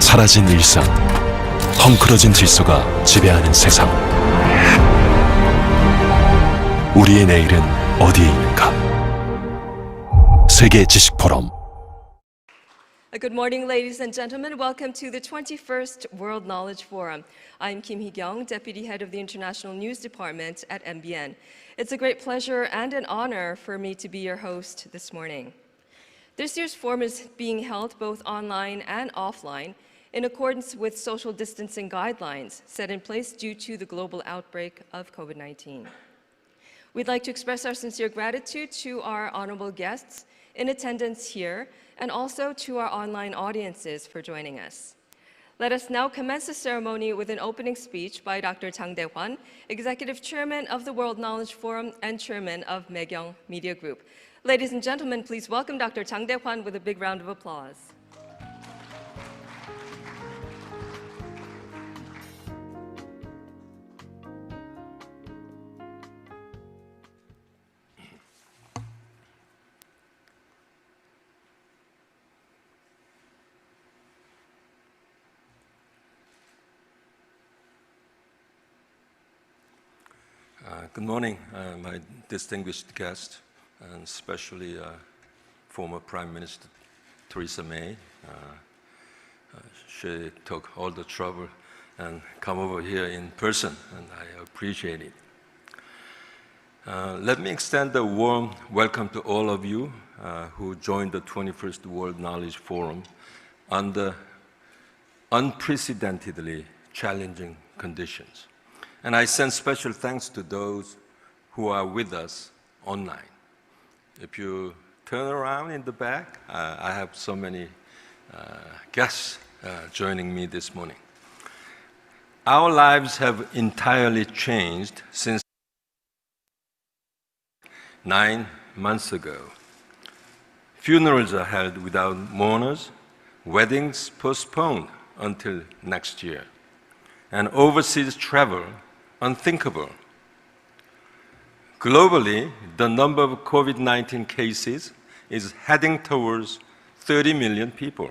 사라진 일상, 헝클어진 질서가 지배하는 세상. 우리의 내일은 어디에 있는가? 세계지식포럼. Good morning, ladies and gentlemen. Welcome to the 21st World Knowledge Forum. I'm Kim Hee-kyung, Deputy Head of the International News Department at MBN. It's a great pleasure and an honor for me to be your host this morning. This year's forum is being held both online and offline in accordance with social distancing guidelines set in place due to the global outbreak of COVID-19. We'd like to express our sincere gratitude to our honorable guests in attendance here and also to our online audiences for joining us. Let us now commence the ceremony with an opening speech by Dr. Jang Dae-hwan, Executive Chairman of the World Knowledge Forum and Chairman of Maegyeong Media Group. Ladies and gentlemen, please welcome Dr. Jang Dae-hwan with a big round of applause. Good morning, my distinguished guests, and especially former Prime Minister Theresa May. She took all the trouble and come over here in person, and I appreciate it. Let me extend a warm welcome to all of you who joined the 21st World Knowledge Forum under unprecedentedly challenging conditions. And I send special thanks to those who are with us online. If you turn around in the back, I have so many guests joining me this morning. Our lives have entirely changed since 9 months ago. Funerals are held without mourners, weddings postponed until next year, and overseas travel unthinkable. Globally, the number of COVID-19 cases is heading towards 30 million people.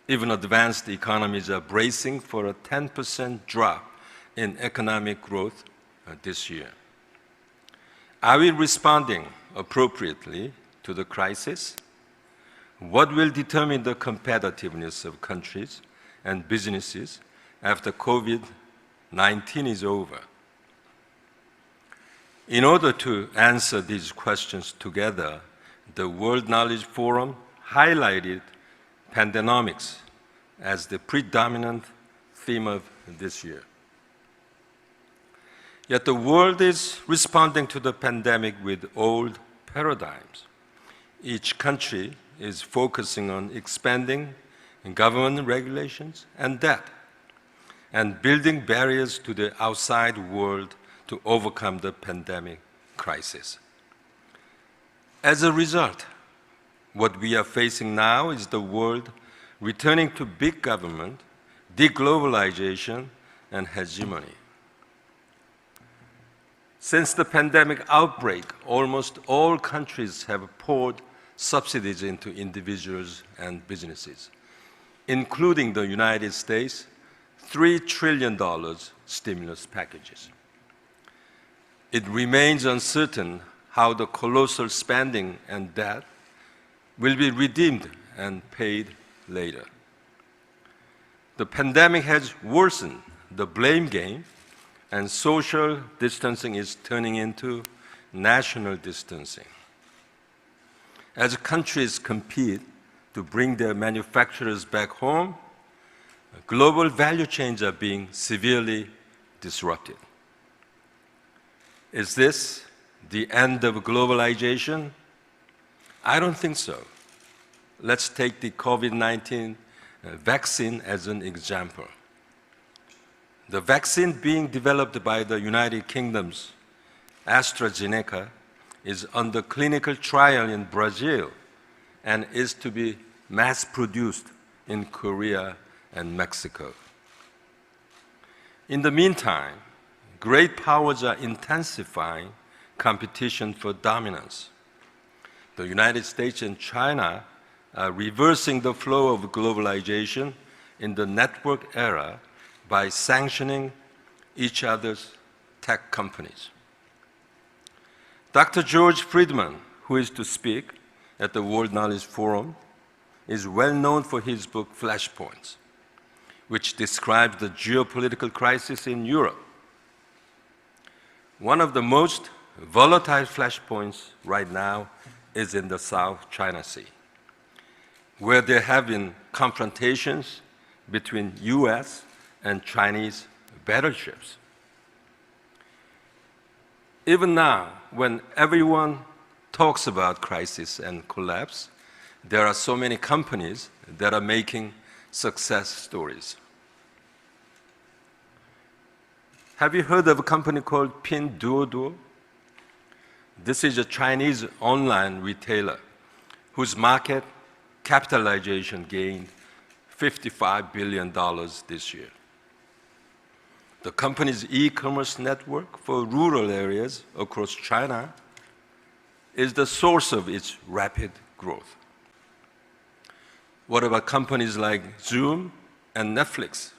Even advanced economies are bracing for a 10% drop in economic growth this year. Are we responding appropriately to the crisis? What will determine the competitiveness of countries and businesses after COVID-19 is over? In order to answer these questions together, the World Knowledge Forum highlighted Pandenomics as the predominant theme of this year. Yet the world is responding to the pandemic with old paradigms. Each country is focusing on expanding government regulations and debt, and building barriers to the outside world to overcome the pandemic crisis. As a result, what we are facing now is the world returning to big government, deglobalization, and hegemony. Since the pandemic outbreak, almost all countries have poured subsidies into individuals and businesses, including the United States, $3 trillion stimulus packages. It remains uncertain how the colossal spending and debt will be redeemed and paid later. The pandemic has worsened the blame game, and social distancing is turning into national distancing. As countries compete to bring their manufacturers back home, global value chains are being severely disrupted. Is this the end of globalization? I don't think so. Let's take the COVID-19 vaccine as an example. The vaccine being developed by the United Kingdom's AstraZeneca is under clinical trial in Brazil and is to be mass-produced in Korea and Mexico. In the meantime, great powers are intensifying competition for dominance. The United States and China are reversing the flow of globalization in the network era by sanctioning each other's tech companies. Dr. George Friedman, who is to speak at the World Knowledge Forum, is well known for his book Flashpoints, which describes the geopolitical crisis in Europe. One of the most volatile flashpoints right now is in the South China Sea, where there have been confrontations between US and Chinese battleships. Even now, when everyone talks about crisis and collapse, there are so many companies that are making success stories. Have you heard of a company called Pinduoduo? This is a Chinese online retailer whose market capitalization gained $55 billion this year. The company's e-commerce network for rural areas across China is the source of its rapid growth. What about companies like Zoom and Netflix?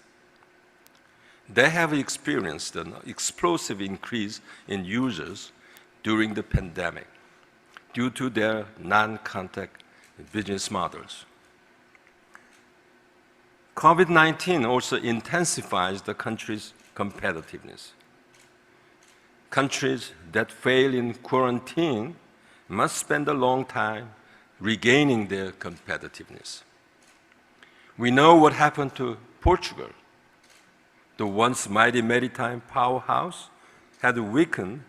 They have experienced an explosive increase in users during the pandemic due to their non-contact business models. COVID-19 also intensifies the country's competitiveness. Countries that fail in quarantine must spend a long time regaining their competitiveness. We know what happened to Portugal. The once mighty maritime powerhouse had weakened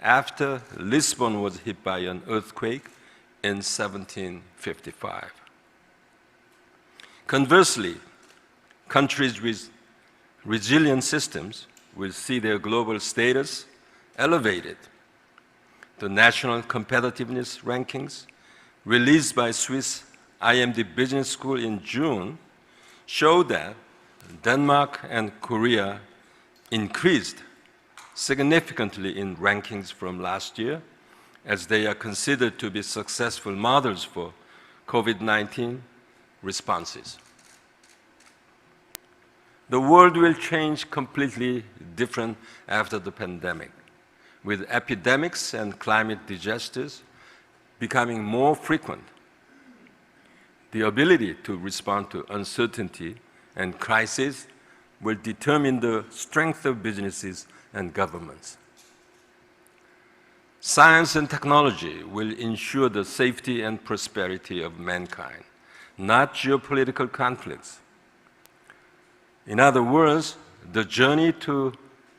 after Lisbon was hit by an earthquake in 1755. Conversely, countries with resilient systems will see their global status elevated. The National Competitiveness Rankings, released by Swiss IMD Business School in June, show that Denmark and Korea increased significantly in rankings from last year, as they are considered to be successful models for COVID-19 responses. The world will change completely different after the pandemic, with epidemics and climate disasters becoming more frequent. The ability to respond to uncertainty and crisis will determine the strength of businesses and governments. Science and technology will ensure the safety and prosperity of mankind, not geopolitical conflicts. In other words, the journey to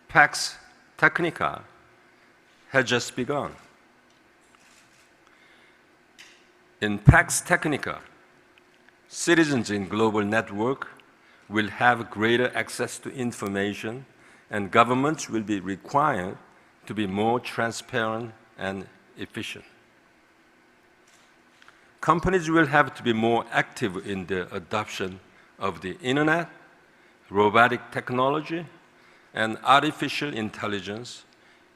Pax Technica has just begun. In Pax Technica, citizens in global network will have greater access to information, and governments will be required to be more transparent and efficient. Companies will have to be more active in the adoption of the internet, robotic technology, and artificial intelligence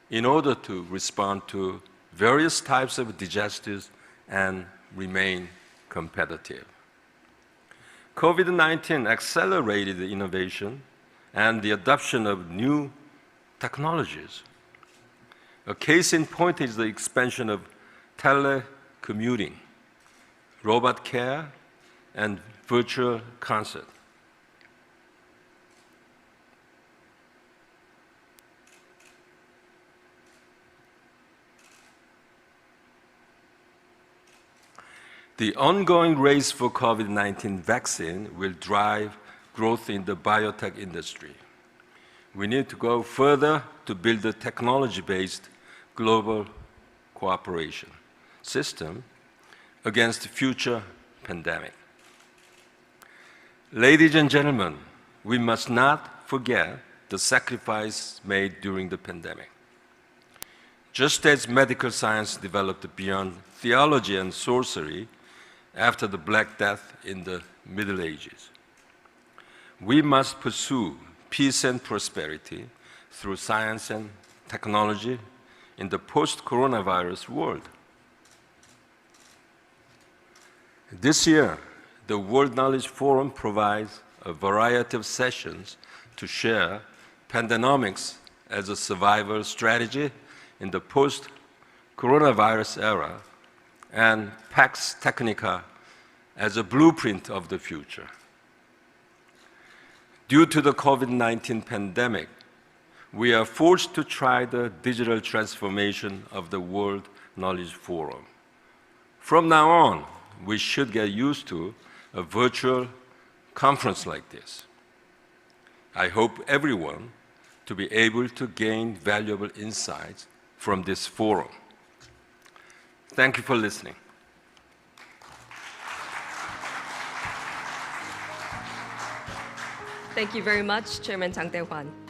in order to respond to various types of disasters and remain competitive. COVID-19 accelerated the innovation and the adoption of new technologies. A case in point is the expansion of telecommuting, robot care, and virtual concert. The ongoing race for COVID-19 vaccine will drive growth in the biotech industry. We need to go further to build a technology-based global cooperation system against future pandemic. Ladies and gentlemen, we must not forget the sacrifice made during the pandemic. Just as medical science developed beyond theology and sorcery after the Black Death in the Middle Ages, we must pursue peace and prosperity through science and technology in the post-coronavirus world. This year, the World Knowledge Forum provides a variety of sessions to share Pandenomics as a survival strategy in the post-coronavirus era and Pax Technica as a blueprint of the future. Due to the COVID-19 pandemic, we are forced to try the digital transformation of the World Knowledge Forum. From now on, we should get used to a virtual conference like this. I hope everyone to be able to gain valuable insights from this forum. Thank you for listening. Thank you very much, Chairman Jang Tae-hwan.